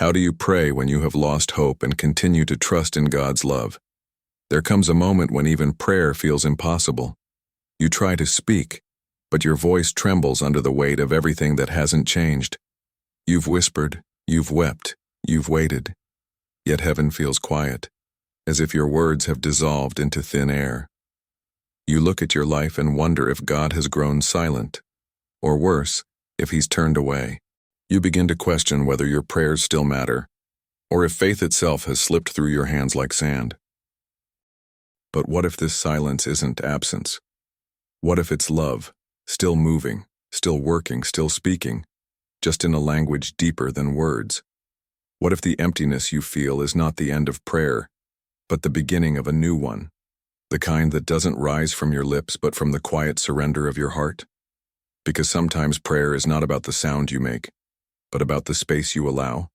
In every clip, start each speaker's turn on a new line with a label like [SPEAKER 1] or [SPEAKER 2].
[SPEAKER 1] How do you pray when you have lost hope and continue to trust in God's love? There comes a moment when even prayer feels impossible. You try to speak, but your voice trembles under the weight of everything that hasn't changed. You've whispered, you've wept, you've waited, yet heaven feels quiet, as if your words have dissolved into thin air. You look at your life and wonder if God has grown silent, or worse, if he's turned away. You begin to question whether your prayers still matter, or if faith itself has slipped through your hands like sand. But what if this silence isn't absence? What if it's love, still moving, still working, still speaking, just in a language deeper than words? What if the emptiness you feel is not the end of prayer, but the beginning of a new one, the kind that doesn't rise from your lips but from the quiet surrender of your heart? Because sometimes prayer is not about the sound you make, but about the space you allow.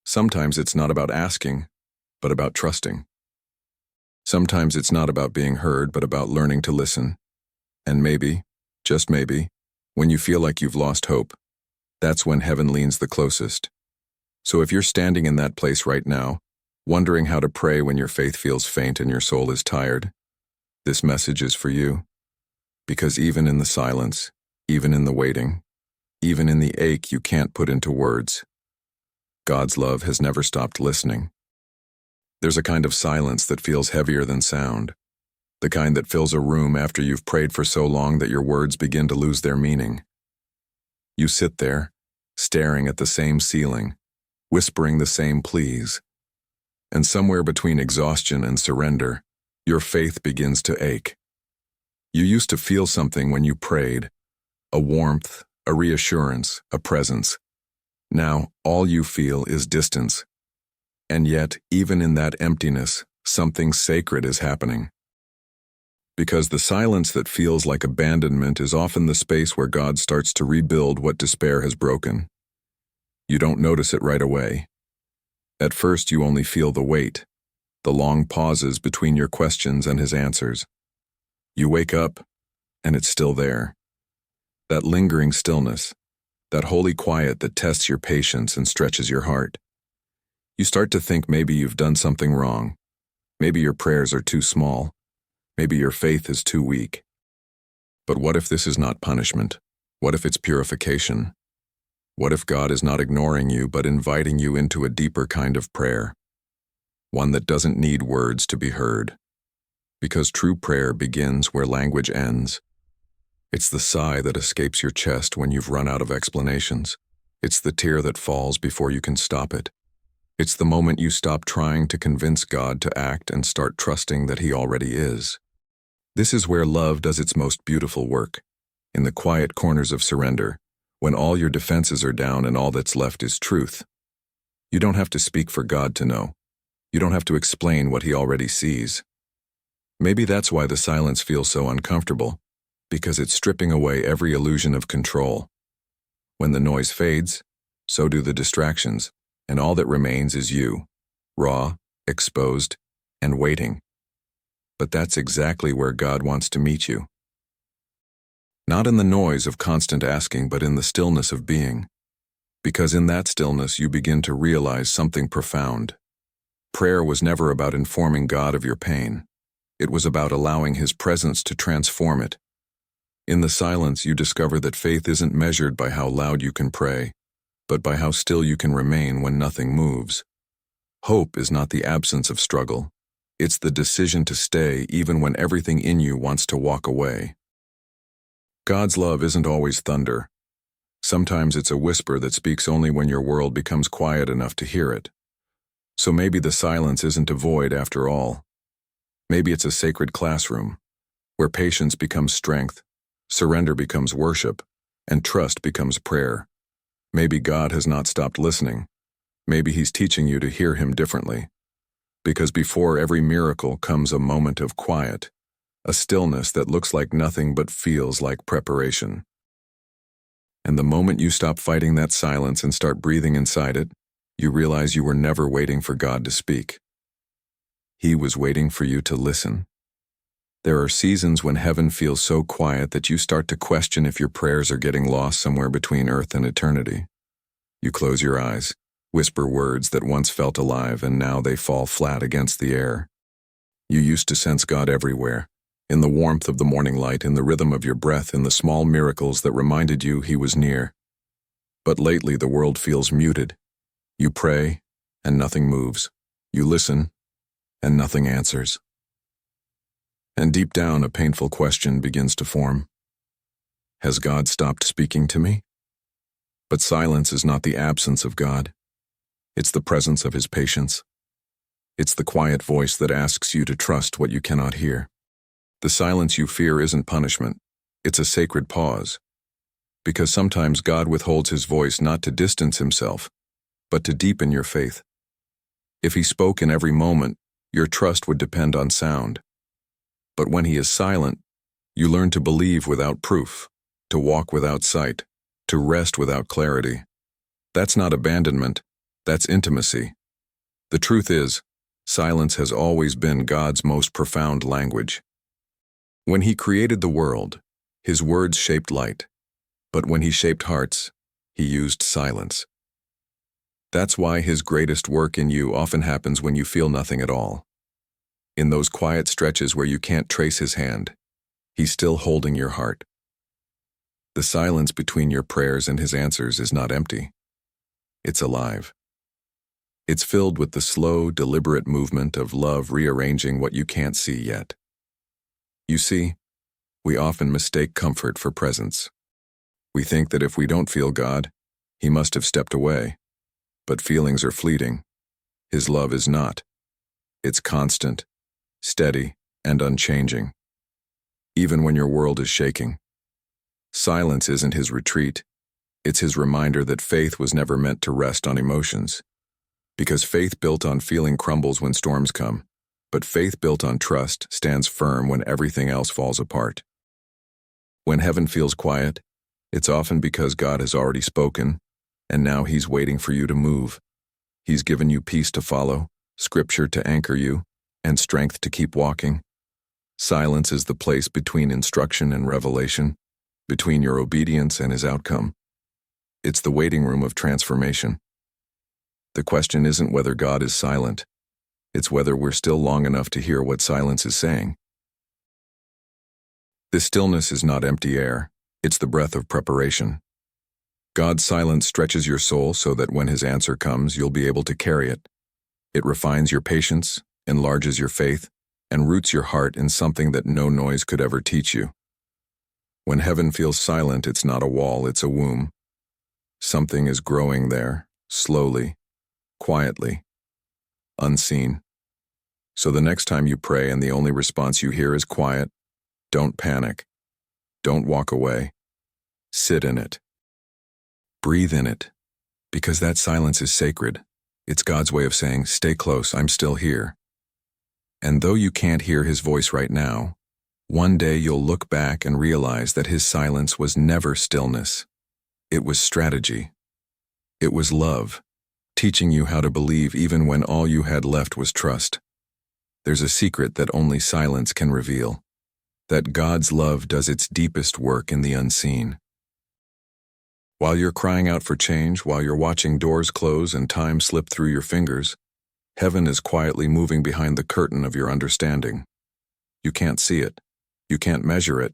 [SPEAKER 1] Sometimes it's not about asking, but about trusting. Sometimes it's not about being heard, but about learning to listen. And maybe, just maybe, when you feel like you've lost hope, that's when heaven leans the closest. So if you're standing in that place right now, wondering how to pray when your faith feels faint and your soul is tired, this message is for you. Because even in the silence, even in the waiting, even in the ache you can't put into words, God's love has never stopped listening. There's a kind of silence that feels heavier than sound, the kind that fills a room after you've prayed for so long that your words begin to lose their meaning. You sit there, staring at the same ceiling, whispering the same pleas, and somewhere between exhaustion and surrender, your faith begins to ache. You used to feel something when you prayed, a warmth, a reassurance, a presence. Now, all you feel is distance. And yet, even in that emptiness, something sacred is happening. Because the silence that feels like abandonment is often the space where God starts to rebuild what despair has broken. You don't notice it right away. At first, you only feel the weight, the long pauses between your questions and his answers. You wake up, and it's still there. That lingering stillness, that holy quiet that tests your patience and stretches your heart. You start to think maybe you've done something wrong. Maybe your prayers are too small. Maybe your faith is too weak. But what if this is not punishment? What if it's purification? What if God is not ignoring you but inviting you into a deeper kind of prayer? One that doesn't need words to be heard. Because true prayer begins where language ends. It's the sigh that escapes your chest when you've run out of explanations. It's the tear that falls before you can stop it. It's the moment you stop trying to convince God to act and start trusting that he already is. This is where love does its most beautiful work, in the quiet corners of surrender, when all your defenses are down and all that's left is truth. You don't have to speak for God to know. You don't have to explain what he already sees. Maybe that's why the silence feels so uncomfortable, because it's stripping away every illusion of control. When the noise fades, so do the distractions, and all that remains is you, raw, exposed, and waiting. But that's exactly where God wants to meet you. Not in the noise of constant asking, but in the stillness of being. Because in that stillness you begin to realize something profound. Prayer was never about informing God of your pain. It was about allowing his presence to transform it. In the silence, you discover that faith isn't measured by how loud you can pray, but by how still you can remain when nothing moves. Hope is not the absence of struggle. It's the decision to stay even when everything in you wants to walk away. God's love isn't always thunder. Sometimes it's a whisper that speaks only when your world becomes quiet enough to hear it. So maybe the silence isn't a void after all. Maybe it's a sacred classroom, where patience becomes strength, surrender becomes worship, and trust becomes prayer. Maybe God has not stopped listening. Maybe he's teaching you to hear him differently. Because before every miracle comes a moment of quiet, a stillness that looks like nothing but feels like preparation. And the moment you stop fighting that silence and start breathing inside it, you realize you were never waiting for God to speak. He was waiting for you to listen. There are seasons when heaven feels so quiet that you start to question if your prayers are getting lost somewhere between earth and eternity. You close your eyes, whisper words that once felt alive and now they fall flat against the air. You used to sense God everywhere, in the warmth of the morning light, in the rhythm of your breath, in the small miracles that reminded you He was near. But lately the world feels muted. You pray, and nothing moves. You listen, and nothing answers. And deep down, a painful question begins to form. Has God stopped speaking to me? But silence is not the absence of God. It's the presence of His patience. It's the quiet voice that asks you to trust what you cannot hear. The silence you fear isn't punishment. It's a sacred pause. Because sometimes God withholds His voice not to distance Himself, but to deepen your faith. If He spoke in every moment, your trust would depend on sound. But when He is silent, you learn to believe without proof, to walk without sight, to rest without clarity. That's not abandonment, that's intimacy. The truth is, silence has always been God's most profound language. When He created the world, His words shaped light. But when He shaped hearts, He used silence. That's why His greatest work in you often happens when you feel nothing at all. In those quiet stretches where you can't trace His hand, He's still holding your heart. The silence between your prayers and His answers is not empty. It's alive. It's filled with the slow, deliberate movement of love rearranging what you can't see yet. You see, we often mistake comfort for presence. We think that if we don't feel God, He must have stepped away. But feelings are fleeting. His love is not. It's constant, steady, and unchanging. Even when your world is shaking. Silence isn't His retreat. It's His reminder that faith was never meant to rest on emotions. Because faith built on feeling crumbles when storms come, but faith built on trust stands firm when everything else falls apart. When heaven feels quiet, it's often because God has already spoken, and now He's waiting for you to move. He's given you peace to follow, scripture to anchor you, and strength to keep walking. Silence is the place between instruction and revelation, between your obedience and His outcome. It's the waiting room of transformation. The question isn't whether God is silent. It's whether we're still long enough to hear what silence is saying. This stillness is not empty air. It's the breath of preparation. God's silence stretches your soul so that when His answer comes, you'll be able to carry it. It refines your patience, enlarges your faith, and roots your heart in something that no noise could ever teach you. When heaven feels silent, it's not a wall, it's a womb. Something is growing there, slowly, quietly, unseen. So the next time you pray and the only response you hear is quiet, don't panic. Don't walk away. Sit in it. Breathe in it, because that silence is sacred. It's God's way of saying, stay close, I'm still here. And though you can't hear His voice right now, one day you'll look back and realize that His silence was never stillness. It was strategy. It was love, teaching you how to believe even when all you had left was trust. There's a secret that only silence can reveal, that God's love does its deepest work in the unseen. While you're crying out for change, while you're watching doors close and time slip through your fingers, heaven is quietly moving behind the curtain of your understanding. You can't see it, you can't measure it,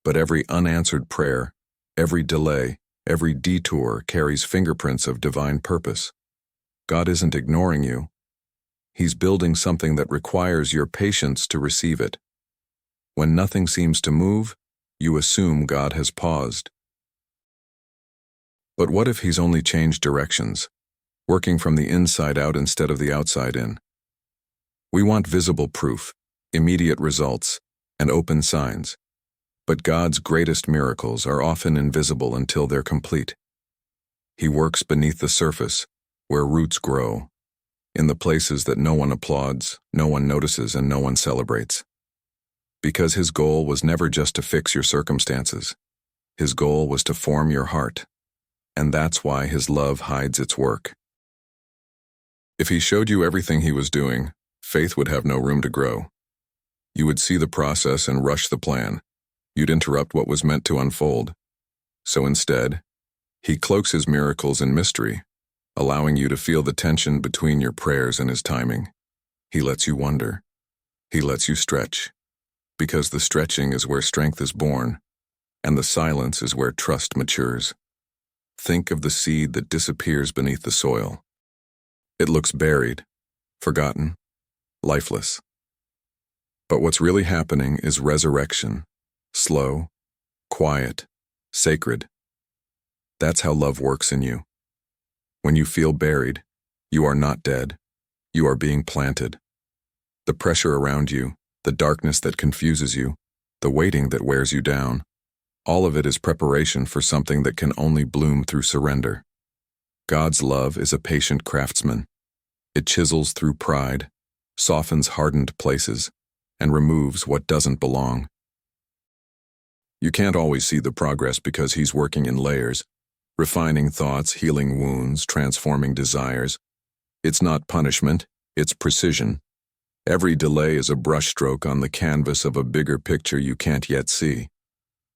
[SPEAKER 1] but every unanswered prayer, every delay, every detour carries fingerprints of divine purpose. God isn't ignoring you. He's building something that requires your patience to receive it. When nothing seems to move, you assume God has paused. But what if He's only changed directions, working from the inside out instead of the outside in? We want visible proof, immediate results, and open signs. But God's greatest miracles are often invisible until they're complete. He works beneath the surface, where roots grow, in the places that no one applauds, no one notices, and no one celebrates. Because His goal was never just to fix your circumstances. His goal was to form your heart. And that's why His love hides its work. If He showed you everything He was doing, faith would have no room to grow. You would see the process and rush the plan. You'd interrupt what was meant to unfold. So instead, He cloaks His miracles in mystery, allowing you to feel the tension between your prayers and his timing. He lets you wonder. He lets you stretch, because the stretching is where strength is born, and the silence is where trust matures. Think of the seed that disappears beneath the soil. It looks buried, forgotten, lifeless. But what's really happening is resurrection, slow, quiet, sacred. That's how love works in you. When you feel buried, you are not dead. You are being planted. The pressure around you, the darkness that confuses you, the waiting that wears you down, all of it is preparation for something that can only bloom through surrender. God's love is a patient craftsman. It chisels through pride, softens hardened places, and removes what doesn't belong. You can't always see the progress because he's working in layers, refining thoughts, healing wounds, transforming desires. It's not punishment, it's precision. Every delay is a brushstroke on the canvas of a bigger picture you can't yet see.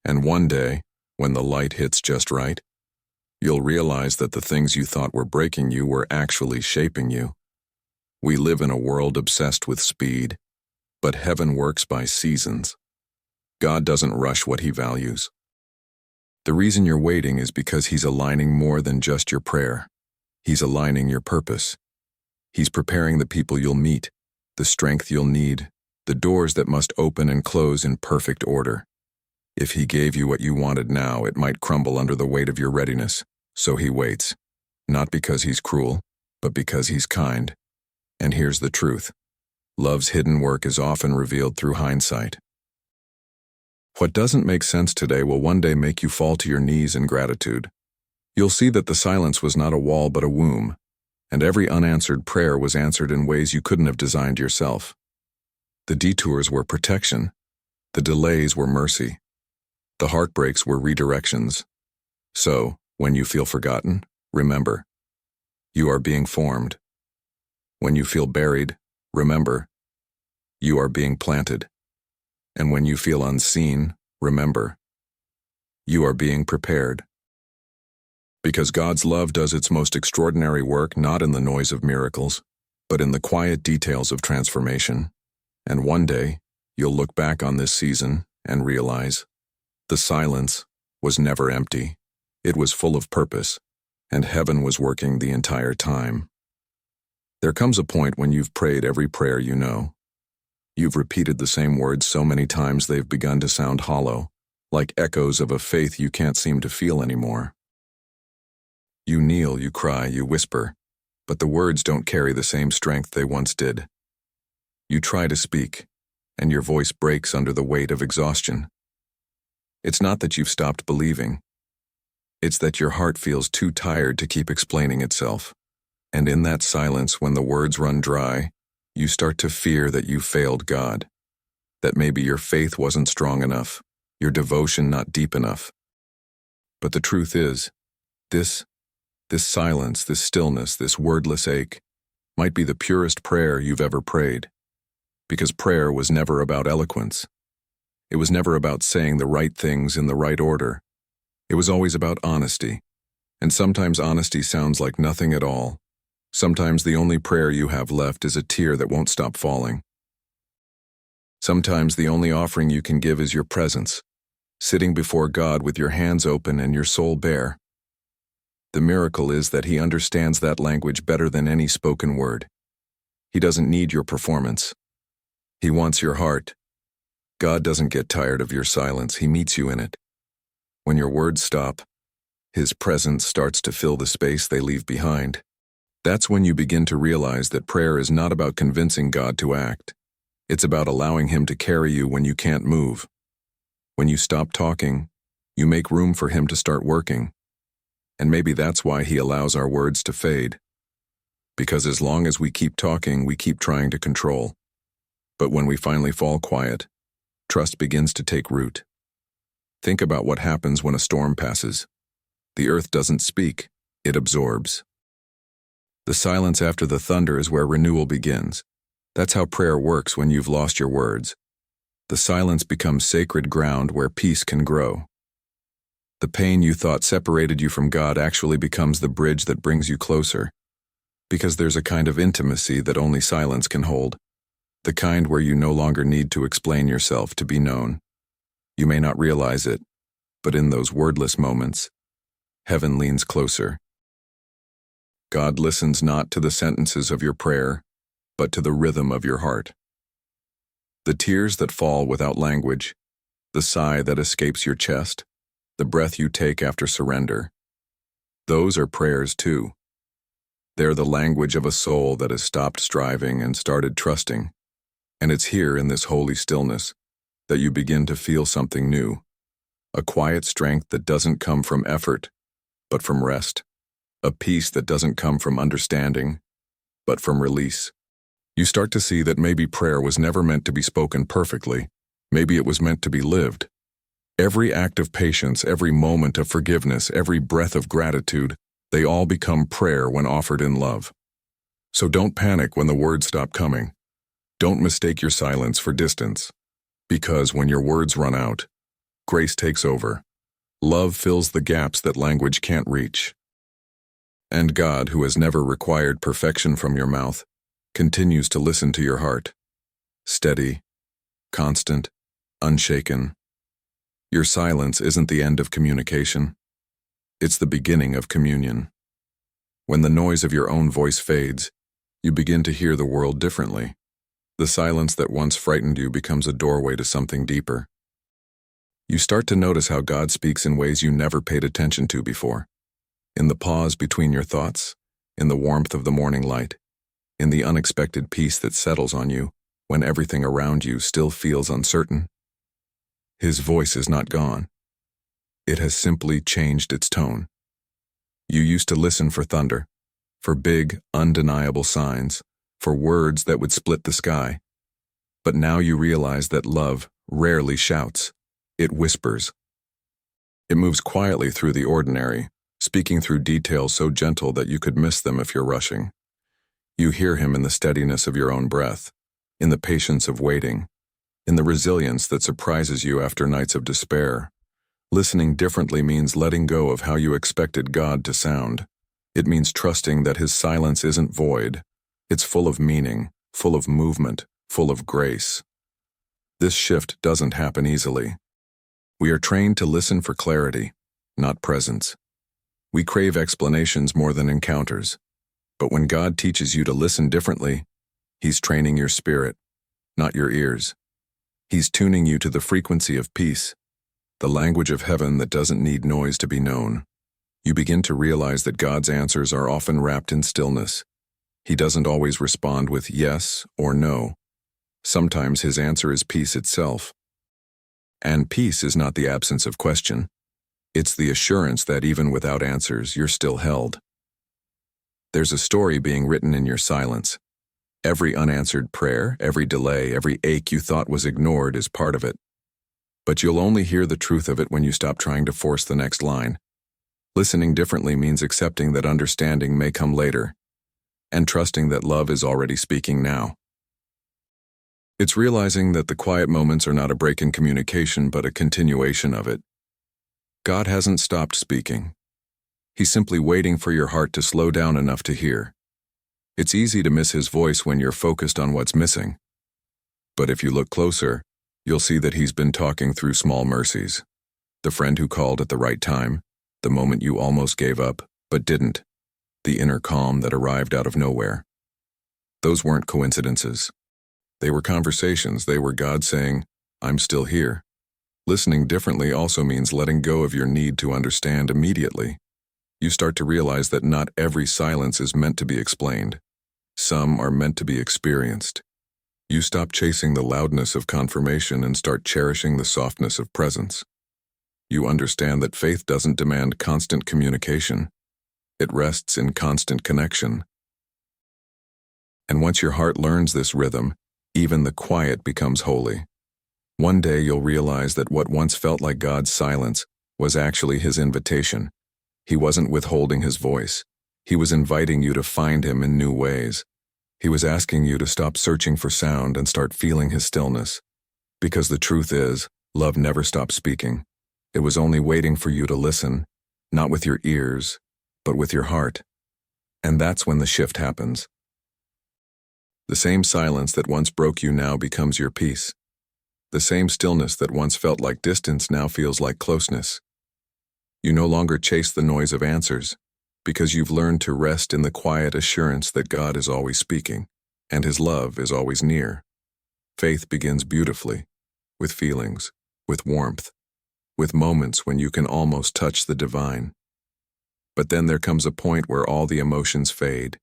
[SPEAKER 1] And one day, when the light hits just right, you'll realize that the things you thought were breaking you were actually shaping you. We live in a world obsessed with speed, but heaven works by seasons. God doesn't rush what he values. The reason you're waiting is because he's aligning more than just your prayer. He's aligning your purpose. He's preparing the people you'll meet, the strength you'll need, the doors that must open and close in perfect order. If he gave you what you wanted now, it might crumble under the weight of your readiness. So he waits, not because he's cruel, but because he's kind. And here's the truth. Love's hidden work is often revealed through hindsight. What doesn't make sense today will one day make you fall to your knees in gratitude. You'll see that the silence was not a wall but a womb, and every unanswered prayer was answered in ways you couldn't have designed yourself. The detours were protection. The delays were mercy. The heartbreaks were redirections. So, when you feel forgotten, remember, you are being formed. When you feel buried, remember, you are being planted. And when you feel unseen, remember, you are being prepared. Because God's love does its most extraordinary work not in the noise of miracles, but in the quiet details of transformation. And one day, you'll look back on this season and realize the silence was never empty. It was full of purpose, and heaven was working the entire time. There comes a point when you've prayed every prayer you know. You've repeated the same words so many times they've begun to sound hollow, like echoes of a faith you can't seem to feel anymore. You kneel, you cry, you whisper, but the words don't carry the same strength they once did. You try to speak, and your voice breaks under the weight of exhaustion. It's not that you've stopped believing. It's that your heart feels too tired to keep explaining itself. And in that silence, when the words run dry, you start to fear that you failed God, that maybe your faith wasn't strong enough, your devotion not deep enough. But the truth is, this silence, this stillness, this wordless ache, might be the purest prayer you've ever prayed. Because prayer was never about eloquence. It was never about saying the right things in the right order. It was always about honesty. And sometimes honesty sounds like nothing at all. Sometimes the only prayer you have left is a tear that won't stop falling. Sometimes the only offering you can give is your presence, sitting before God with your hands open and your soul bare. The miracle is that he understands that language better than any spoken word. He doesn't need your performance. He wants your heart. God doesn't get tired of your silence, he meets you in it. When your words stop, his presence starts to fill the space they leave behind. That's when you begin to realize that prayer is not about convincing God to act. It's about allowing him to carry you when you can't move. When you stop talking, you make room for him to start working. And maybe that's why he allows our words to fade. Because as long as we keep talking, we keep trying to control. But when we finally fall quiet, trust begins to take root. Think about what happens when a storm passes. The earth doesn't speak, it absorbs. The silence after the thunder is where renewal begins. That's how prayer works when you've lost your words. The silence becomes sacred ground where peace can grow. The pain you thought separated you from God actually becomes the bridge that brings you closer. Because there's a kind of intimacy that only silence can hold. The kind where you no longer need to explain yourself to be known. You may not realize it, but in those wordless moments, heaven leans closer. God listens not to the sentences of your prayer, but to the rhythm of your heart. The tears that fall without language, the sigh that escapes your chest, the breath you take after surrender. Those are prayers too. They're the language of a soul that has stopped striving and started trusting. And it's here in this holy stillness that you begin to feel something new. A quiet strength that doesn't come from effort, but from rest. A peace that doesn't come from understanding, but from release. You start to see that maybe prayer was never meant to be spoken perfectly. Maybe it was meant to be lived. Every act of patience, every moment of forgiveness, every breath of gratitude, they all become prayer when offered in love. So don't panic when the words stop coming. Don't mistake your silence for distance. Because when your words run out, grace takes over. Love fills the gaps that language can't reach. And God, who has never required perfection from your mouth, continues to listen to your heart. Steady, constant, unshaken. Your silence isn't the end of communication. It's the beginning of communion. When the noise of your own voice fades, you begin to hear the world differently. The silence that once frightened you becomes a doorway to something deeper. You start to notice how God speaks in ways you never paid attention to before. In the pause between your thoughts, in the warmth of the morning light, in the unexpected peace that settles on you when everything around you still feels uncertain. His voice is not gone. It has simply changed its tone. You used to listen for thunder, for big, undeniable signs, for words that would split the sky. But now you realize that love rarely shouts. It whispers. It moves quietly through the ordinary, speaking through details so gentle that you could miss them if you're rushing. You hear him in the steadiness of your own breath, in the patience of waiting, in the resilience that surprises you after nights of despair. Listening differently means letting go of how you expected God to sound. It means trusting that his silence isn't void. It's full of meaning, full of movement, full of grace. This shift doesn't happen easily. We are trained to listen for clarity, not presence. We crave explanations more than encounters. But when God teaches you to listen differently, he's training your spirit, not your ears. He's tuning you to the frequency of peace, the language of heaven that doesn't need noise to be known. You begin to realize that God's answers are often wrapped in stillness. He doesn't always respond with yes or no. Sometimes his answer is peace itself. And peace is not the absence of question. It's the assurance that even without answers, you're still held. There's a story being written in your silence. Every unanswered prayer, every delay, every ache you thought was ignored is part of it. But you'll only hear the truth of it when you stop trying to force the next line. Listening differently means accepting that understanding may come later, and trusting that love is already speaking now. It's realizing that the quiet moments are not a break in communication, but a continuation of it. God hasn't stopped speaking. He's simply waiting for your heart to slow down enough to hear. It's easy to miss his voice when you're focused on what's missing. But if you look closer, you'll see that he's been talking through small mercies. The friend who called at the right time, the moment you almost gave up, but didn't. The inner calm that arrived out of nowhere. Those weren't coincidences. They were conversations. They were God saying, I'm still here. Listening differently also means letting go of your need to understand immediately. You start to realize that not every silence is meant to be explained. Some are meant to be experienced. You stop chasing the loudness of confirmation and start cherishing the softness of presence. You understand that faith doesn't demand constant communication. It rests in constant connection. And once your heart learns this rhythm, even the quiet becomes holy. One day you'll realize that what once felt like God's silence was actually his invitation. He wasn't withholding his voice. He was inviting you to find him in new ways. He was asking you to stop searching for sound and start feeling his stillness. Because the truth is, love never stops speaking. It was only waiting for you to listen, not with your ears, but with your heart. And that's when the shift happens. The same silence that once broke you now becomes your peace. The same stillness that once felt like distance now feels like closeness. You no longer chase the noise of answers, because you've learned to rest in the quiet assurance that God is always speaking, and His love is always near. Faith begins beautifully, with feelings, with warmth, with moments when you can almost touch the divine. But then there comes a point where all the emotions fade,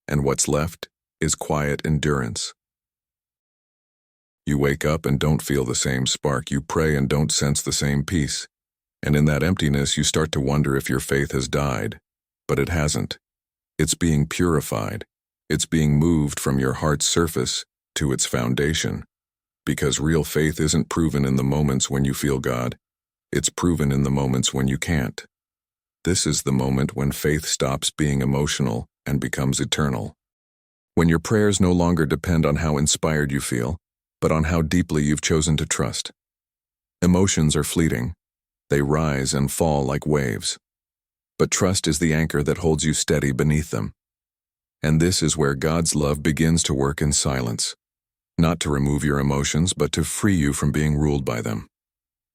[SPEAKER 1] and what's left is quiet endurance. You wake up and don't feel the same spark. You pray and don't sense the same peace. And in that emptiness, you start to wonder if your faith has died. But it hasn't. It's being purified. It's being moved from your heart's surface to its foundation. Because real faith isn't proven in the moments when you feel God. It's proven in the moments when you can't. This is the moment when faith stops being emotional and becomes eternal. When your prayers no longer depend on how inspired you feel, but on how deeply you've chosen to trust. Emotions are fleeting. They rise and fall like waves. But trust is the anchor that holds you steady beneath them. And this is where God's love begins to work in silence. Not to remove your emotions, but to free you from being ruled by them.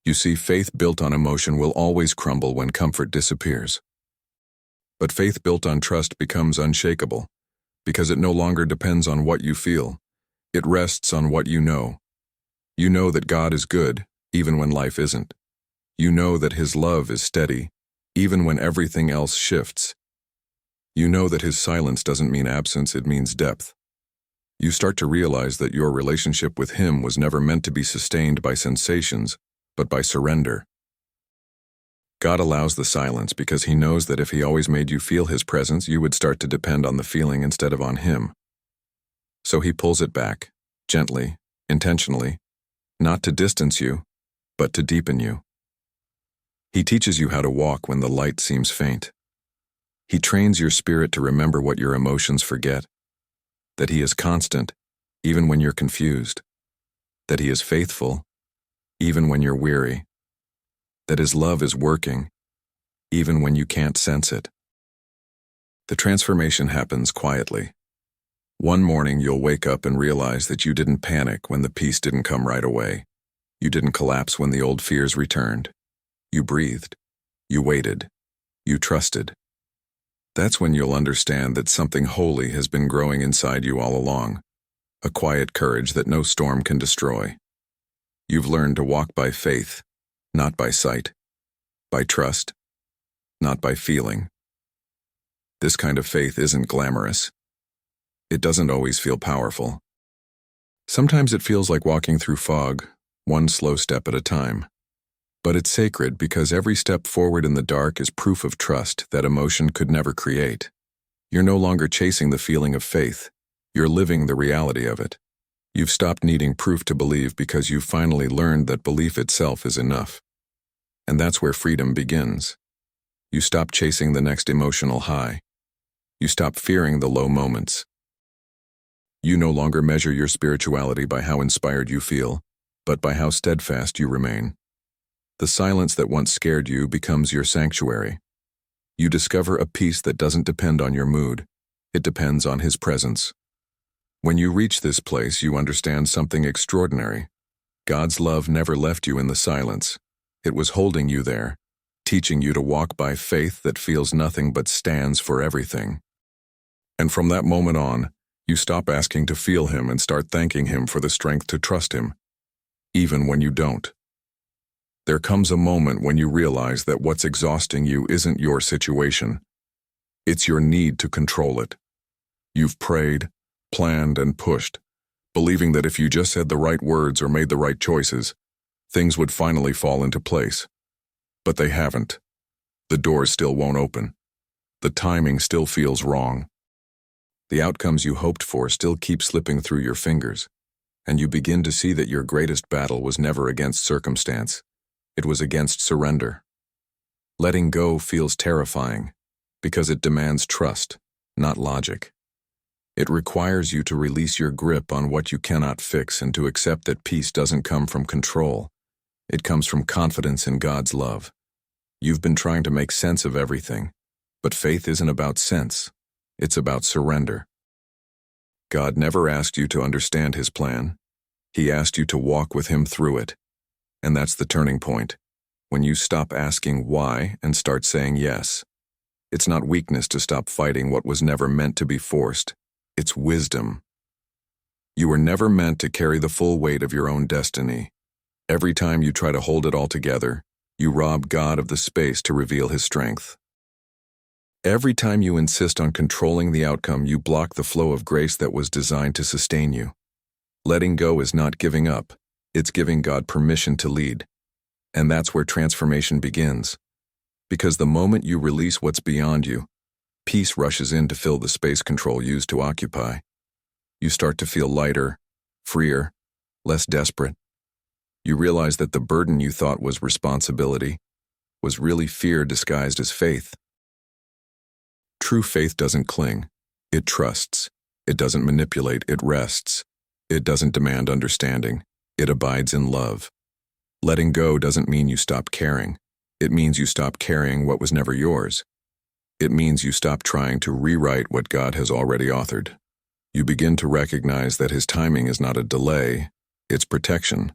[SPEAKER 1] You see, faith built on emotion will always crumble when comfort disappears. But faith built on trust becomes unshakable, because it no longer depends on what you feel. It rests on what you know. You know that God is good, even when life isn't. You know that His love is steady, even when everything else shifts. You know that His silence doesn't mean absence, it means depth. You start to realize that your relationship with Him was never meant to be sustained by sensations, but by surrender. God allows the silence because He knows that if He always made you feel His presence, you would start to depend on the feeling instead of on Him. So He pulls it back, gently, intentionally, not to distance you, but to deepen you. He teaches you how to walk when the light seems faint. He trains your spirit to remember what your emotions forget, that He is constant, even when you're confused, that He is faithful, even when you're weary, that His love is working, even when you can't sense it. The transformation happens quietly. One morning you'll wake up and realize that you didn't panic when the peace didn't come right away. You didn't collapse when the old fears returned. You breathed. You waited. You trusted. That's when you'll understand that something holy has been growing inside you all along, a quiet courage that no storm can destroy. You've learned to walk by faith, not by sight, by trust, not by feeling. This kind of faith isn't glamorous. It doesn't always feel powerful. Sometimes it feels like walking through fog, one slow step at a time. But it's sacred because every step forward in the dark is proof of trust that emotion could never create. You're no longer chasing the feeling of faith. You're living the reality of it. You've stopped needing proof to believe because you've finally learned that belief itself is enough. And that's where freedom begins. You stop chasing the next emotional high. You stop fearing the low moments. You no longer measure your spirituality by how inspired you feel, but by how steadfast you remain. The silence that once scared you becomes your sanctuary. You discover a peace that doesn't depend on your mood. It depends on His presence. When you reach this place, you understand something extraordinary. God's love never left you in the silence. It was holding you there, teaching you to walk by faith that feels nothing but stands for everything. And from that moment on, you stop asking to feel Him and start thanking Him for the strength to trust Him, even when you don't. There comes a moment when you realize that what's exhausting you isn't your situation. It's your need to control it. You've prayed, planned, and pushed, believing that if you just said the right words or made the right choices, things would finally fall into place. But they haven't. The doors still won't open. The timing still feels wrong. The outcomes you hoped for still keep slipping through your fingers, and you begin to see that your greatest battle was never against circumstance. It was against surrender. Letting go feels terrifying because it demands trust, not logic. It requires you to release your grip on what you cannot fix and to accept that peace doesn't come from control. It comes from confidence in God's love. You've been trying to make sense of everything, but faith isn't about sense. It's about surrender. God never asked you to understand His plan. He asked you to walk with Him through it. And that's the turning point, when you stop asking why and start saying yes. It's not weakness to stop fighting what was never meant to be forced. It's wisdom. You were never meant to carry the full weight of your own destiny. Every time you try to hold it all together, you rob God of the space to reveal His strength. Every time you insist on controlling the outcome, you block the flow of grace that was designed to sustain you. Letting go is not giving up. It's giving God permission to lead. And that's where transformation begins. Because the moment you release what's beyond you, peace rushes in to fill the space control used to occupy. You start to feel lighter, freer, less desperate. You realize that the burden you thought was responsibility was really fear disguised as faith. True faith doesn't cling. It trusts. It doesn't manipulate. It rests. It doesn't demand understanding. It abides in love. Letting go doesn't mean you stop caring. It means you stop carrying what was never yours. It means you stop trying to rewrite what God has already authored. You begin to recognize that His timing is not a delay, it's protection.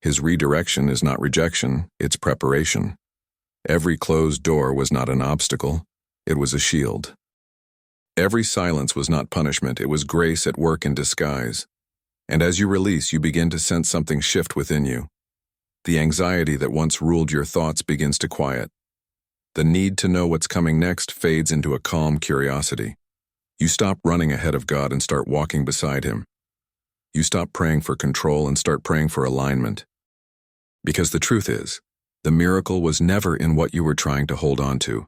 [SPEAKER 1] His redirection is not rejection, it's preparation. Every closed door was not an obstacle, it was a shield. Every silence was not punishment, it was grace at work in disguise. And as you release, you begin to sense something shift within you. The anxiety that once ruled your thoughts begins to quiet. The need to know what's coming next fades into a calm curiosity. You stop running ahead of God and start walking beside Him. You stop praying for control and start praying for alignment. Because the truth is, the miracle was never in what you were trying to hold on to.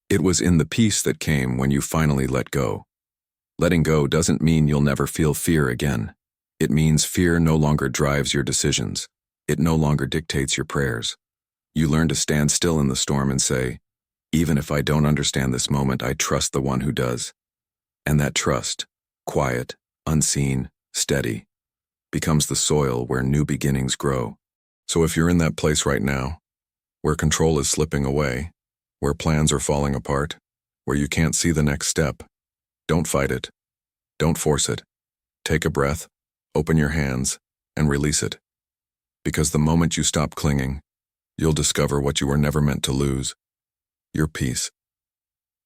[SPEAKER 1] It was in the peace that came when you finally let go. Letting go doesn't mean you'll never feel fear again. It means fear no longer drives your decisions. It no longer dictates your prayers. You learn to stand still in the storm and say, even if I don't understand this moment, I trust the one who does. And that trust, quiet, unseen, steady, becomes the soil where new beginnings grow. So if you're in that place right now, where control is slipping away, where plans are falling apart, where you can't see the next step, don't fight it. Don't force it. Take a breath, open your hands, and release it. Because the moment you stop clinging, you'll discover what you were never meant to lose, your peace.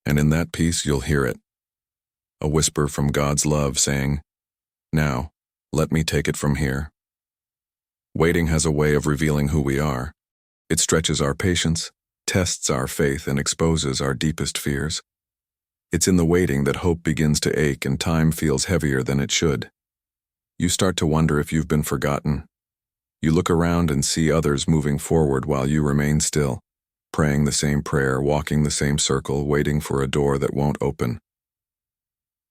[SPEAKER 1] And in that peace, you'll hear it. A whisper from God's love saying, now, let me take it from here. Waiting has a way of revealing who we are. It stretches our patience, tests our faith, and exposes our deepest fears. It's in the waiting that hope begins to ache and time feels heavier than it should. You start to wonder if you've been forgotten. You look around and see others moving forward while you remain still, praying the same prayer, walking the same circle, waiting for a door that won't open.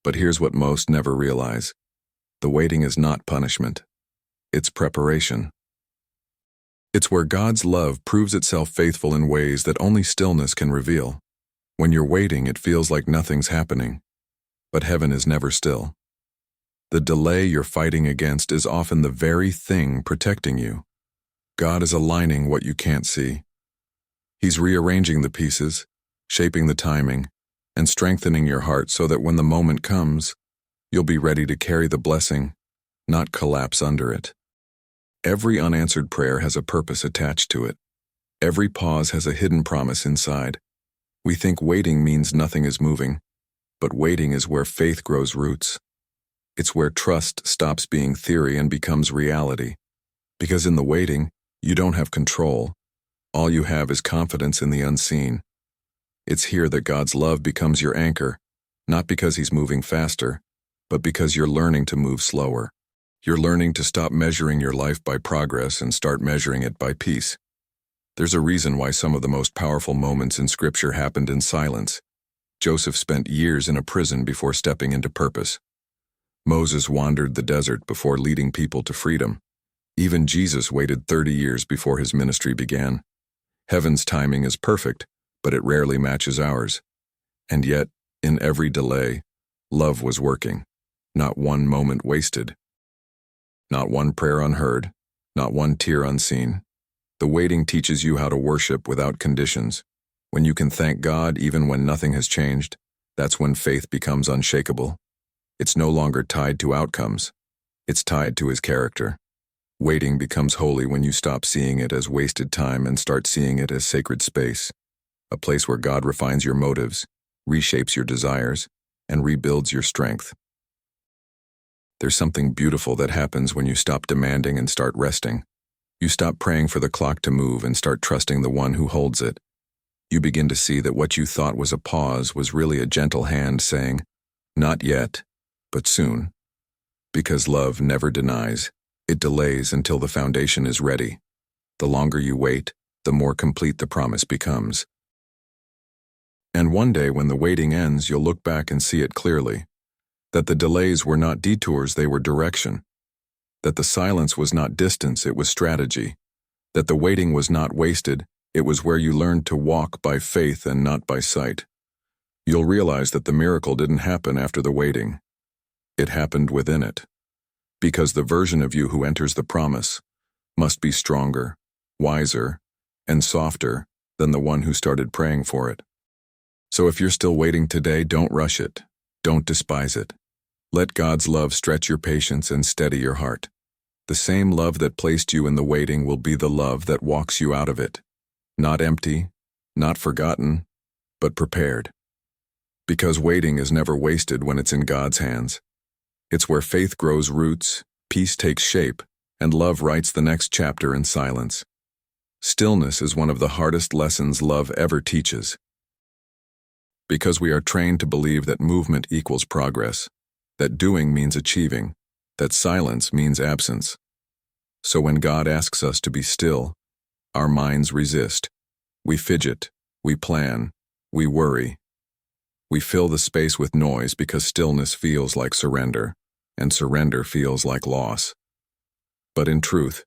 [SPEAKER 1] But here's what most never realize. The waiting is not punishment. It's preparation. It's where God's love proves itself faithful in ways that only stillness can reveal. When you're waiting, it feels like nothing's happening. But heaven is never still. The delay you're fighting against is often the very thing protecting you. God is aligning what you can't see. He's rearranging the pieces, shaping the timing, and strengthening your heart so that when the moment comes, you'll be ready to carry the blessing, not collapse under it. Every unanswered prayer has a purpose attached to it. Every pause has a hidden promise inside. We think waiting means nothing is moving, but waiting is where faith grows roots. It's where trust stops being theory and becomes reality. Because in the waiting, you don't have control. All you have is confidence in the unseen. It's here that God's love becomes your anchor, not because He's moving faster, but because you're learning to move slower. You're learning to stop measuring your life by progress and start measuring it by peace. There's a reason why some of the most powerful moments in Scripture happened in silence. Joseph spent years in a prison before stepping into purpose. Moses wandered the desert before leading people to freedom. Even Jesus waited 30 years before his ministry began. Heaven's timing is perfect, but it rarely matches ours. And yet, in every delay, love was working. Not one moment wasted. Not one prayer unheard. Not one tear unseen. The waiting teaches you how to worship without conditions. When you can thank God even when nothing has changed, that's when faith becomes unshakable. It's no longer tied to outcomes. It's tied to His character. Waiting becomes holy when you stop seeing it as wasted time and start seeing it as sacred space, a place where God refines your motives, reshapes your desires, and rebuilds your strength. There's something beautiful that happens when you stop demanding and start resting. You stop praying for the clock to move and start trusting the one who holds it. You begin to see that what you thought was a pause was really a gentle hand saying, "Not yet, but soon." Because love never denies. It delays until the foundation is ready. The longer you wait, the more complete the promise becomes. And one day when the waiting ends, you'll look back and see it clearly. That the delays were not detours, they were direction. That the silence was not distance, it was strategy. That the waiting was not wasted, it was where you learned to walk by faith and not by sight. You'll realize that the miracle didn't happen after the waiting. It happened within it. Because the version of you who enters the promise must be stronger, wiser, and softer than the one who started praying for it. So if you're still waiting today, don't rush it. Don't despise it. Let God's love stretch your patience and steady your heart. The same love that placed you in the waiting will be the love that walks you out of it. Not empty, not forgotten, but prepared. Because waiting is never wasted when it's in God's hands. It's where faith grows roots, peace takes shape, and love writes the next chapter in silence. Stillness is one of the hardest lessons love ever teaches. Because we are trained to believe that movement equals progress, that doing means achieving, that silence means absence. So when God asks us to be still, our minds resist. We fidget, we plan, we worry. We fill the space with noise because stillness feels like surrender, and surrender feels like loss. But in truth,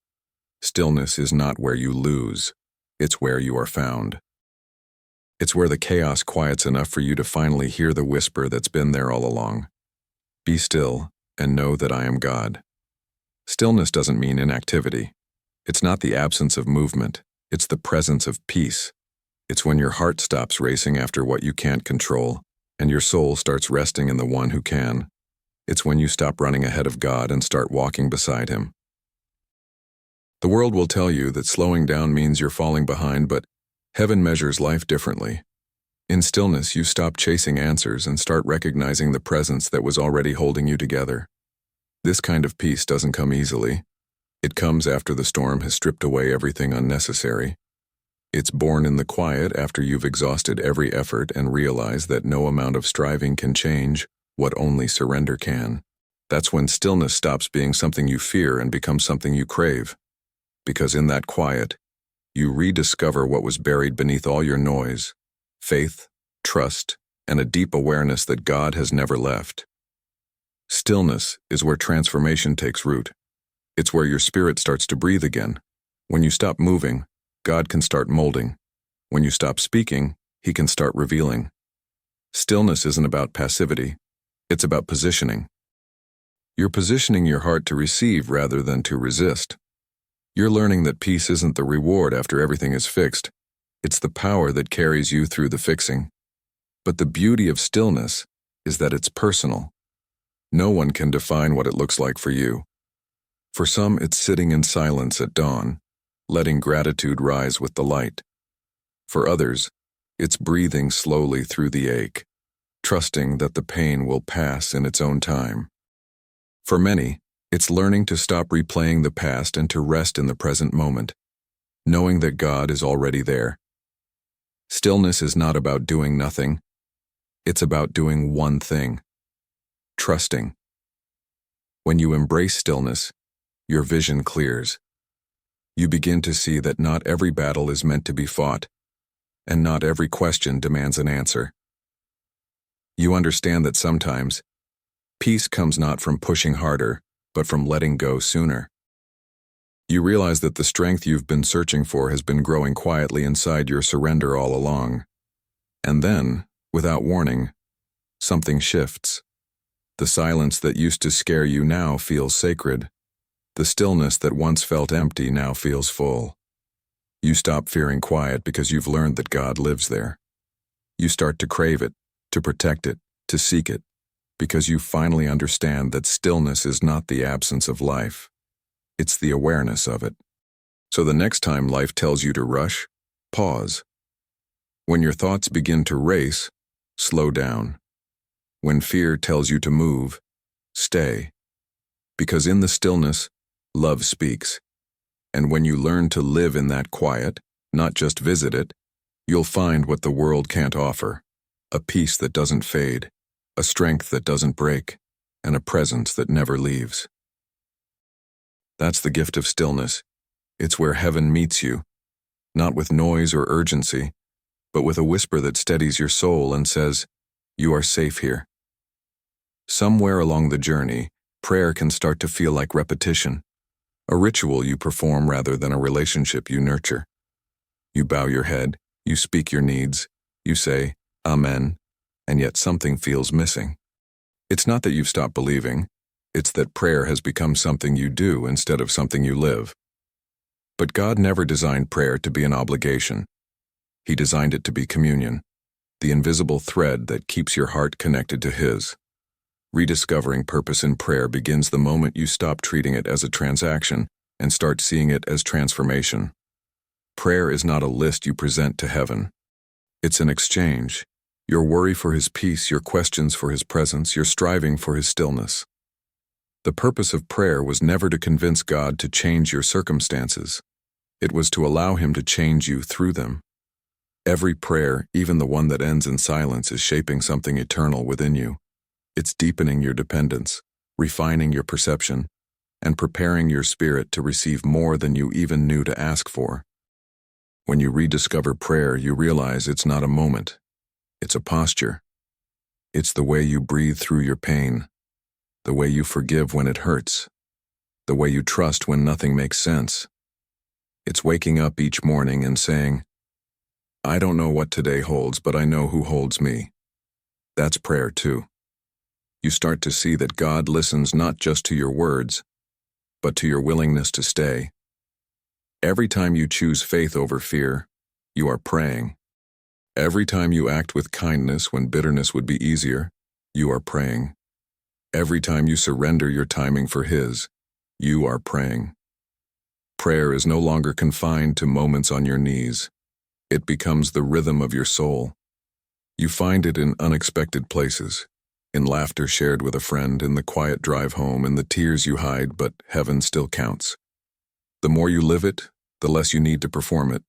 [SPEAKER 1] stillness is not where you lose, it's where you are found. It's where the chaos quiets enough for you to finally hear the whisper that's been there all along. Be still and know that I am God. Stillness doesn't mean inactivity. It's not the absence of movement, it's the presence of peace. It's when your heart stops racing after what you can't control, and your soul starts resting in the one who can. It's when you stop running ahead of God and start walking beside Him. The world will tell you that slowing down means you're falling behind, but heaven measures life differently. In stillness, you stop chasing answers and start recognizing the presence that was already holding you together. This kind of peace doesn't come easily. It comes after the storm has stripped away everything unnecessary. It's born in the quiet after you've exhausted every effort and realize that no amount of striving can change what only surrender can. That's when stillness stops being something you fear and becomes something you crave. Because in that quiet, you rediscover what was buried beneath all your noise: faith, trust, and a deep awareness that God has never left. Stillness is where transformation takes root. It's where your spirit starts to breathe again. When you stop moving, God can start molding. When you stop speaking, He can start revealing. Stillness isn't about passivity. It's about positioning. You're positioning your heart to receive rather than to resist. You're learning that peace isn't the reward after everything is fixed. It's the power that carries you through the fixing. But the beauty of stillness is that it's personal. No one can define what it looks like for you. For some, it's sitting in silence at dawn, letting gratitude rise with the light. For others, it's breathing slowly through the ache, trusting that the pain will pass in its own time. For many, it's learning to stop replaying the past and to rest in the present moment, knowing that God is already there. Stillness is not about doing nothing. It's about doing one thing: trusting. When you embrace stillness, your vision clears. You begin to see that not every battle is meant to be fought, and not every question demands an answer. You understand that sometimes, peace comes not from pushing harder, but from letting go sooner. You realize that the strength you've been searching for has been growing quietly inside your surrender all along. And then, without warning, something shifts. The silence that used to scare you now feels sacred. The stillness that once felt empty now feels full. You stop fearing quiet because you've learned that God lives there. You start to crave it, to protect it, to seek it, because you finally understand that stillness is not the absence of life. It's the awareness of it. So the next time life tells you to rush, pause. When your thoughts begin to race, slow down. When fear tells you to move, stay. Because in the stillness, love speaks. And when you learn to live in that quiet, not just visit it, you'll find what the world can't offer: a peace that doesn't fade, a strength that doesn't break, and a presence that never leaves. That's the gift of stillness. It's where heaven meets you, not with noise or urgency, but with a whisper that steadies your soul and says, "You are safe here." Somewhere along the journey, prayer can start to feel like repetition, a ritual you perform rather than a relationship you nurture. You bow your head, you speak your needs, you say, "Amen," and yet something feels missing. It's not that you've stopped believing, it's that prayer has become something you do instead of something you live. But God never designed prayer to be an obligation. He designed it to be communion, the invisible thread that keeps your heart connected to His. Rediscovering purpose in prayer begins the moment you stop treating it as a transaction and start seeing it as transformation. Prayer is not a list you present to heaven. It's an exchange. Your worry for His peace, your questions for His presence, your striving for His stillness. The purpose of prayer was never to convince God to change your circumstances. It was to allow Him to change you through them. Every prayer, even the one that ends in silence, is shaping something eternal within you. It's deepening your dependence, refining your perception, and preparing your spirit to receive more than you even knew to ask for. When you rediscover prayer, you realize it's not a moment. It's a posture. It's the way you breathe through your pain, the way you forgive when it hurts, the way you trust when nothing makes sense. It's waking up each morning and saying, "I don't know what today holds, but I know who holds me." That's prayer too. You start to see that God listens not just to your words, but to your willingness to stay. Every time you choose faith over fear, you are praying. Every time you act with kindness when bitterness would be easier, you are praying. Every time you surrender your timing for His, you are praying. Prayer is no longer confined to moments on your knees. It becomes the rhythm of your soul. You find it in unexpected places, in laughter shared with a friend, in the quiet drive home, in the tears you hide, but heaven still counts. The more you live it, the less you need to perform it.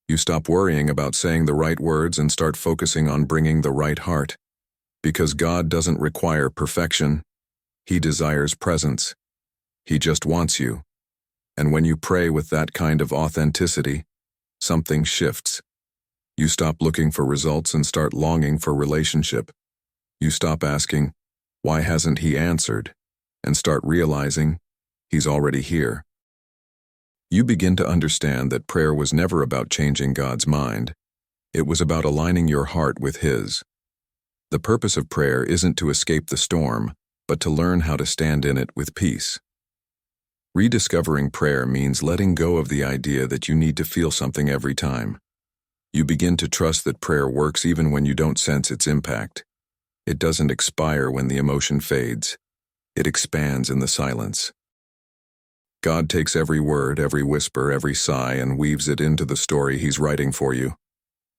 [SPEAKER 1] You stop worrying about saying the right words and start focusing on bringing the right heart. Because God doesn't require perfection, He desires presence. He just wants you. And when you pray with that kind of authenticity, something shifts. You stop looking for results and start longing for relationship. You stop asking, "Why hasn't He answered?" and start realizing, He's already here. You begin to understand that prayer was never about changing God's mind. It was about aligning your heart with His. The purpose of prayer isn't to escape the storm, but to learn how to stand in it with peace. Rediscovering prayer means letting go of the idea that you need to feel something every time. You begin to trust that prayer works even when you don't sense its impact. It doesn't expire when the emotion fades. It expands in the silence. God takes every word, every whisper, every sigh, and weaves it into the story He's writing for you.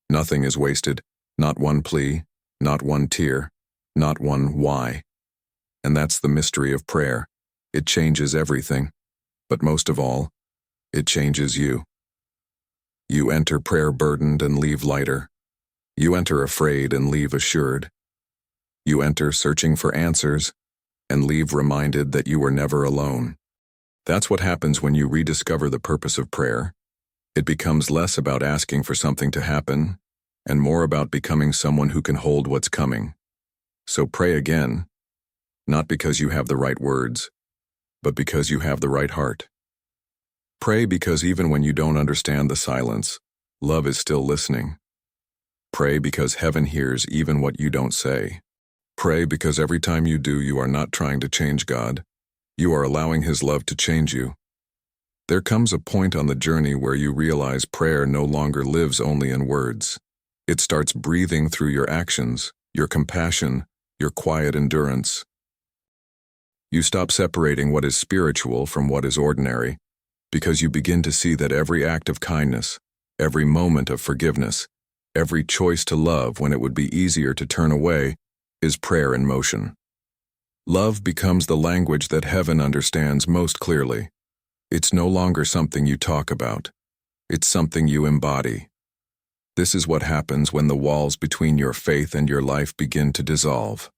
[SPEAKER 1] Nothing is wasted, not one plea, not one tear, not one why. And that's the mystery of prayer. It changes everything. But most of all, it changes you. You enter prayer burdened and leave lighter. You enter afraid and leave assured. You enter searching for answers and leave reminded that you were never alone. That's what happens when you rediscover the purpose of prayer. It becomes less about asking for something to happen and more about becoming someone who can hold what's coming. So pray again, not because you have the right words, but because you have the right heart. Pray because even when you don't understand the silence, love is still listening. Pray because heaven hears even what you don't say. Pray because every time you do, you are not trying to change God. You are allowing His love to change you. There comes a point on the journey where you realize prayer no longer lives only in words. It starts breathing through your actions, your compassion, your quiet endurance. You stop separating what is spiritual from what is ordinary, because you begin to see that every act of kindness, every moment of forgiveness, every choice to love when it would be easier to turn away, is prayer in motion. Love becomes the language that heaven understands most clearly. It's no longer something you talk about. It's something you embody. This is what happens when the walls between your faith and your life begin to dissolve.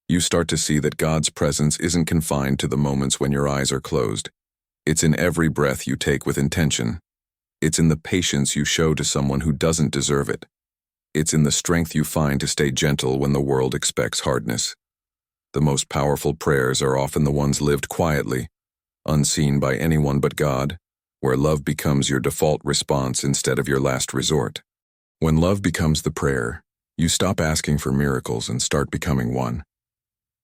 [SPEAKER 1] You start to see that God's presence isn't confined to the moments when your eyes are closed. It's in every breath you take with intention. It's in the patience you show to someone who doesn't deserve it. It's in the strength you find to stay gentle when the world expects hardness. The most powerful prayers are often the ones lived quietly, unseen by anyone but God, where love becomes your default response instead of your last resort. When love becomes the prayer, you stop asking for miracles and start becoming one.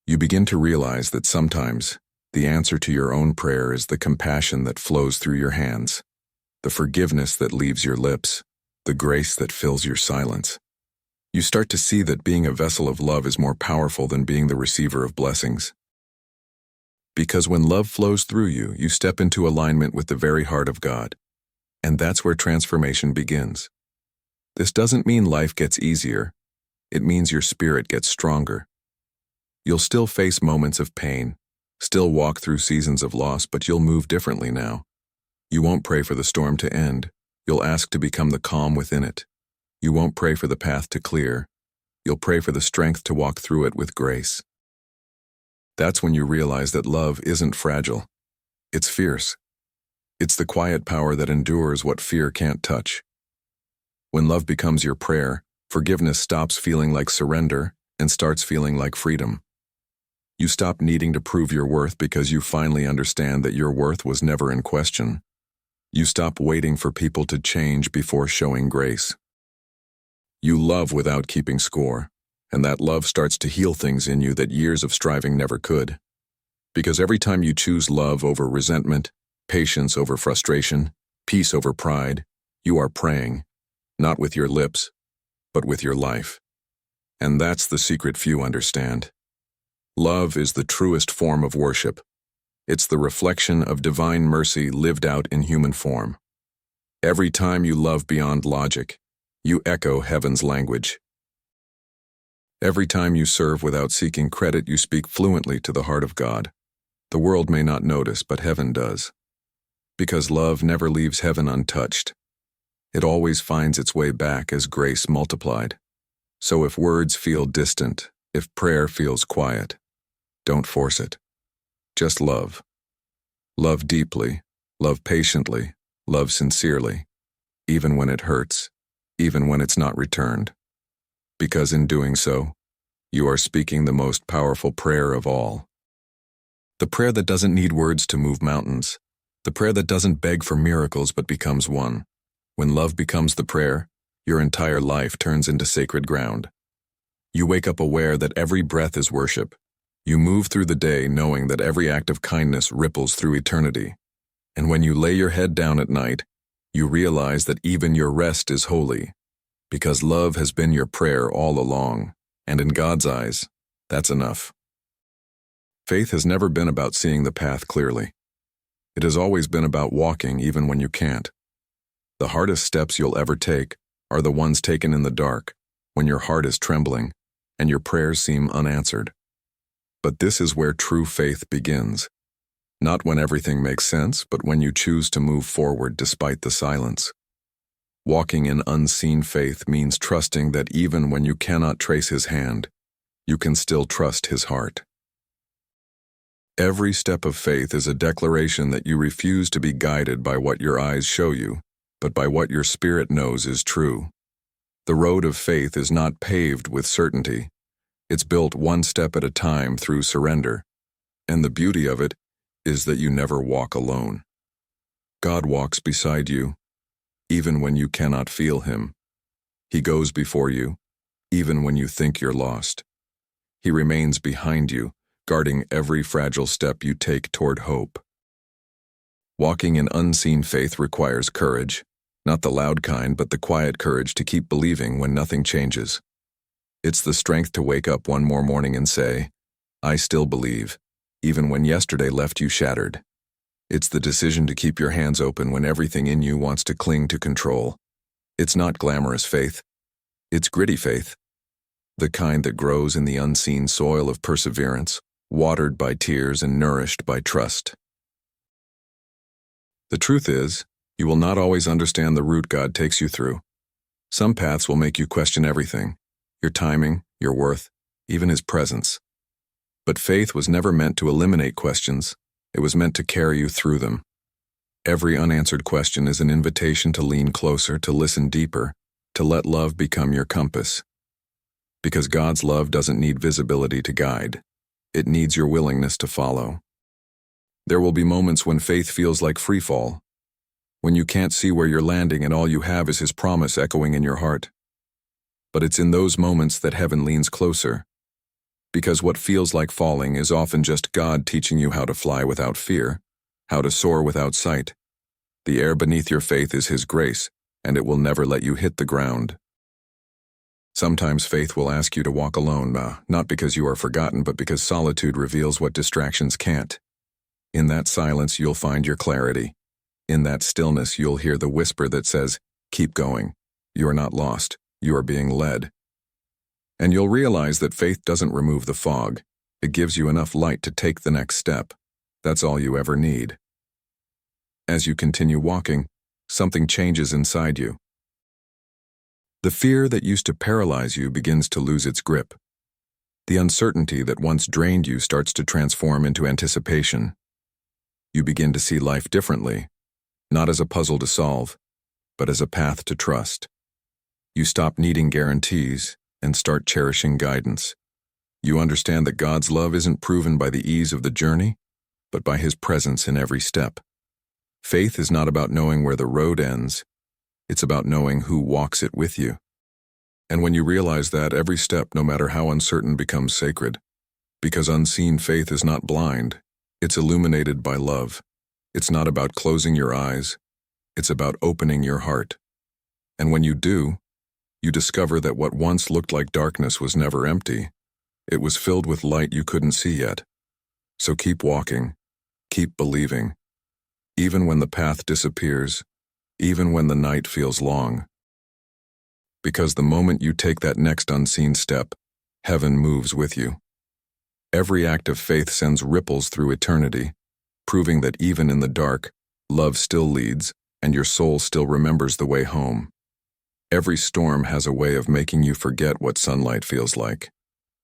[SPEAKER 1] You begin to realize that sometimes the answer to your own prayer is the compassion that flows through your hands, the forgiveness that leaves your lips, the grace that fills your silence. You start to see that being a vessel of love is more powerful than being the receiver of blessings. Because when love flows through you, you step into alignment with the very heart of God. And that's where transformation begins. This doesn't mean life gets easier. It means your spirit gets stronger. You'll still face moments of pain, still walk through seasons of loss, but you'll move differently now. You won't pray for the storm to end. You'll ask to become the calm within it. You won't pray for the path to clear. You'll pray for the strength to walk through it with grace. That's when you realize that love isn't fragile. It's fierce. It's the quiet power that endures what fear can't touch. When love becomes your prayer, forgiveness stops feeling like surrender and starts feeling like freedom. You stop needing to prove your worth because you finally understand that your worth was never in question. You stop waiting for people to change before showing grace. You love without keeping score. And that love starts to heal things in you that years of striving never could. Because every time you choose love over resentment, patience over frustration, peace over pride, you are praying, not with your lips, but with your life. And that's the secret few understand. Love is the truest form of worship. It's the reflection of divine mercy lived out in human form. Every time you love beyond logic, you echo heaven's language. Every time you serve without seeking credit, you speak fluently to the heart of God. The world may not notice, but heaven does. Because love never leaves heaven untouched. It always finds its way back as grace multiplied. So if words feel distant, if prayer feels quiet, don't force it. Just love. Love deeply, love patiently, love sincerely, even when it hurts, even when it's not returned. Because in doing so, you are speaking the most powerful prayer of all. The prayer that doesn't need words to move mountains. The prayer that doesn't beg for miracles but becomes one. When love becomes the prayer, your entire life turns into sacred ground. You wake up aware that every breath is worship. You move through the day knowing that every act of kindness ripples through eternity. And when you lay your head down at night, you realize that even your rest is holy. Because love has been your prayer all along, and in God's eyes, that's enough. Faith has never been about seeing the path clearly. It has always been about walking even when you can't. The hardest steps you'll ever take are the ones taken in the dark, when your heart is trembling, and your prayers seem unanswered. But this is where true faith begins. Not when everything makes sense, but when you choose to move forward despite the silence. Walking in unseen faith means trusting that even when you cannot trace his hand, you can still trust his heart. Every step of faith is a declaration that you refuse to be guided by what your eyes show you, but by what your spirit knows is true. The road of faith is not paved with certainty. It's built one step at a time through surrender. And the beauty of it is that you never walk alone. God walks beside you, even when you cannot feel him. He goes before you, even when you think you're lost. He remains behind you, guarding every fragile step you take toward hope. Walking in unseen faith requires courage, not the loud kind, but the quiet courage to keep believing when nothing changes. It's the strength to wake up one more morning and say, I still believe, even when yesterday left you shattered. It's the decision to keep your hands open when everything in you wants to cling to control. It's not glamorous faith. It's gritty faith. The kind that grows in the unseen soil of perseverance, watered by tears and nourished by trust. The truth is, you will not always understand the route God takes you through. Some paths will make you question everything, your timing, your worth, even His presence. But faith was never meant to eliminate questions. It was meant to carry you through them. Every unanswered question is an invitation to lean closer, to listen deeper, to let love become your compass. Because God's love doesn't need visibility to guide. It needs your willingness to follow. There will be moments when faith feels like free fall, when you can't see where you're landing and all you have is His promise echoing in your heart. But it's in those moments that heaven leans closer, because what feels like falling is often just God teaching you how to fly without fear, how to soar without sight. The air beneath your faith is His grace, and it will never let you hit the ground. Sometimes faith will ask you to walk alone, not because you are forgotten, but because solitude reveals what distractions can't. In that silence, you'll find your clarity. In that stillness, you'll hear the whisper that says, keep going. You are not lost. You are being led. And you'll realize that faith doesn't remove the fog. It gives you enough light to take the next step. That's all you ever need. As you continue walking, something changes inside you. The fear that used to paralyze you begins to lose its grip. The uncertainty that once drained you starts to transform into anticipation. You begin to see life differently, not as a puzzle to solve, but as a path to trust. You stop needing guarantees and start cherishing guidance. You understand that God's love isn't proven by the ease of the journey, but by His presence in every step. Faith is not about knowing where the road ends. It's about knowing who walks it with you. And when you realize that, every step, no matter how uncertain, becomes sacred. Because unseen faith is not blind. It's illuminated by love. It's not about closing your eyes. It's about opening your heart. And when you do, you discover that what once looked like darkness was never empty. It was filled with light you couldn't see yet. So keep walking. Keep believing. Even when the path disappears, even when the night feels long. Because the moment you take that next unseen step, heaven moves with you. Every act of faith sends ripples through eternity, proving that even in the dark, love still leads, and your soul still remembers the way home. Every storm has a way of making you forget what sunlight feels like.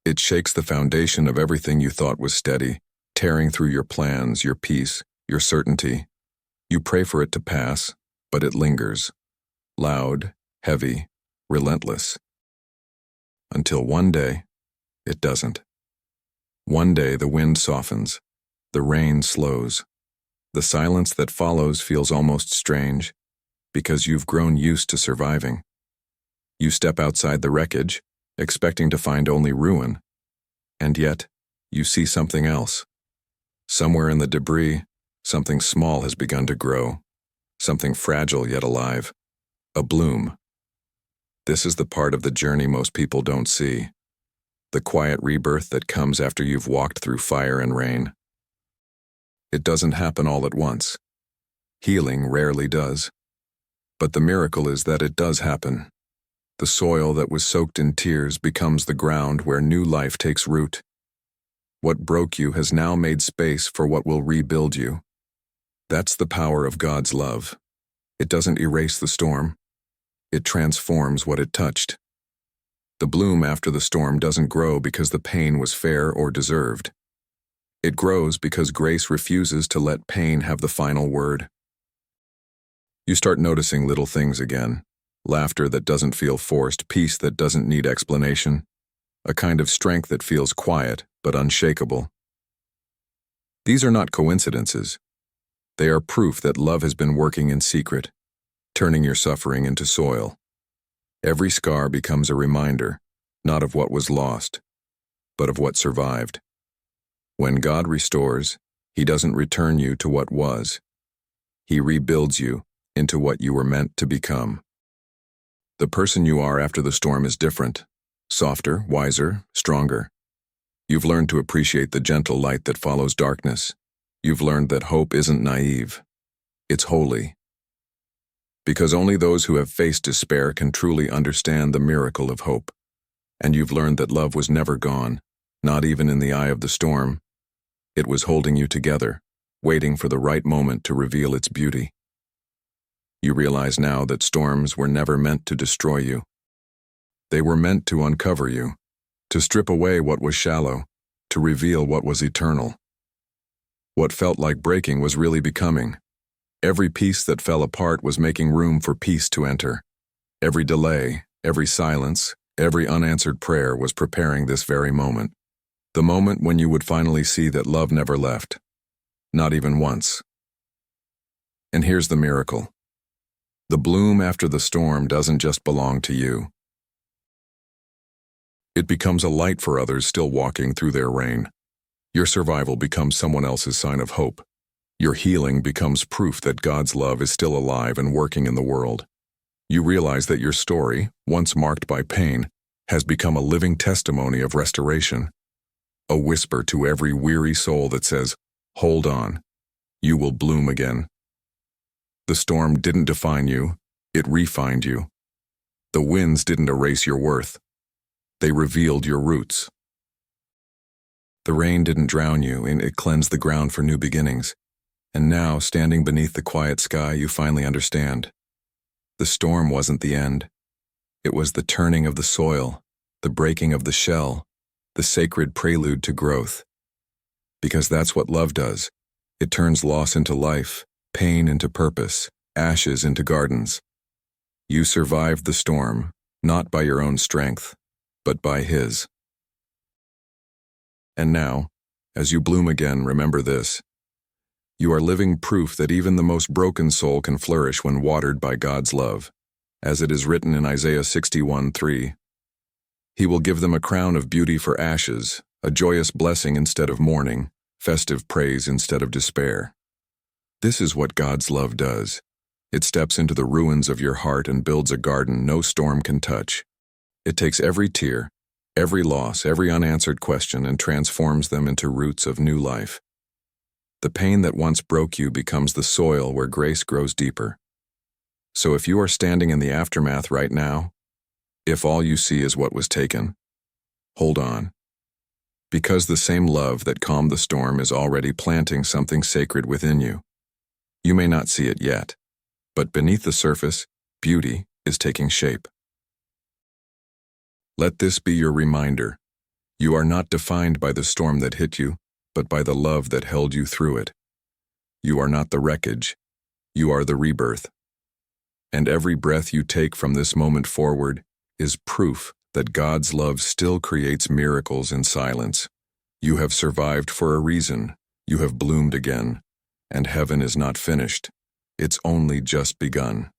[SPEAKER 1] It shakes the foundation of everything you thought was steady, tearing through your plans, your peace, your certainty. You pray for it to pass, but it lingers, loud, heavy, relentless. Until one day, it doesn't. One day the wind softens, the rain slows. The silence that follows feels almost strange, because you've grown used to surviving. You step outside the wreckage, expecting to find only ruin, and yet you see something else. Somewhere in the debris, something small has begun to grow, something fragile yet alive, a bloom. This is the part of the journey most people don't see. The quiet rebirth that comes after you've walked through fire and rain. It doesn't happen all at once. Healing rarely does. But the miracle is that it does happen. The soil that was soaked in tears becomes the ground where new life takes root. What broke you has now made space for what will rebuild you. That's the power of God's love. It doesn't erase the storm. It transforms what it touched. The bloom after the storm doesn't grow because the pain was fair or deserved. It grows because grace refuses to let pain have the final word. You start noticing little things again. Laughter that doesn't feel forced, peace that doesn't need explanation, a kind of strength that feels quiet but unshakable. These are not coincidences. They are proof that love has been working in secret, turning your suffering into soil. Every scar becomes a reminder, not of what was lost, but of what survived. When God restores, He doesn't return you to what was. He rebuilds you into what you were meant to become. The person you are after the storm is different, softer, wiser, stronger. You've learned to appreciate the gentle light that follows darkness. You've learned that hope isn't naive. It's holy. Because only those who have faced despair can truly understand the miracle of hope. And you've learned that love was never gone, not even in the eye of the storm. It was holding you together, waiting for the right moment to reveal its beauty. You realize now that storms were never meant to destroy you. They were meant to uncover you, to strip away what was shallow, to reveal what was eternal. What felt like breaking was really becoming. Every piece that fell apart was making room for peace to enter. Every delay, every silence, every unanswered prayer was preparing this very moment. The moment when you would finally see that love never left. Not even once. And here's the miracle. The bloom after the storm doesn't just belong to you. It becomes a light for others still walking through their rain. Your survival becomes someone else's sign of hope. Your healing becomes proof that God's love is still alive and working in the world. You realize that your story, once marked by pain, has become a living testimony of restoration. A whisper to every weary soul that says, "Hold on, you will bloom again." The storm didn't define you, it refined you. The winds didn't erase your worth. They revealed your roots. The rain didn't drown you, and it cleansed the ground for new beginnings. And now, standing beneath the quiet sky, you finally understand. The storm wasn't the end. It was the turning of the soil, the breaking of the shell, the sacred prelude to growth. Because that's what love does. It turns loss into life, pain into purpose, ashes into gardens. You survived the storm, not by your own strength, but by His. And now, as you bloom again, remember this. You are living proof that even the most broken soul can flourish when watered by God's love. As it is written in Isaiah 61:3, He will give them a crown of beauty for ashes, a joyous blessing instead of mourning, festive praise instead of despair. This is what God's love does. It steps into the ruins of your heart and builds a garden no storm can touch. It takes every tear, every loss, every unanswered question, and transforms them into roots of new life. The pain that once broke you becomes the soil where grace grows deeper. So if you are standing in the aftermath right now, if all you see is what was taken, hold on. Because the same love that calmed the storm is already planting something sacred within you. You may not see it yet, but beneath the surface, beauty is taking shape. Let this be your reminder. You are not defined by the storm that hit you, but by the love that held you through it. You are not the wreckage. You are the rebirth. And every breath you take from this moment forward is proof that God's love still creates miracles in silence. You have survived for a reason. You have bloomed again. And heaven is not finished. It's only just begun.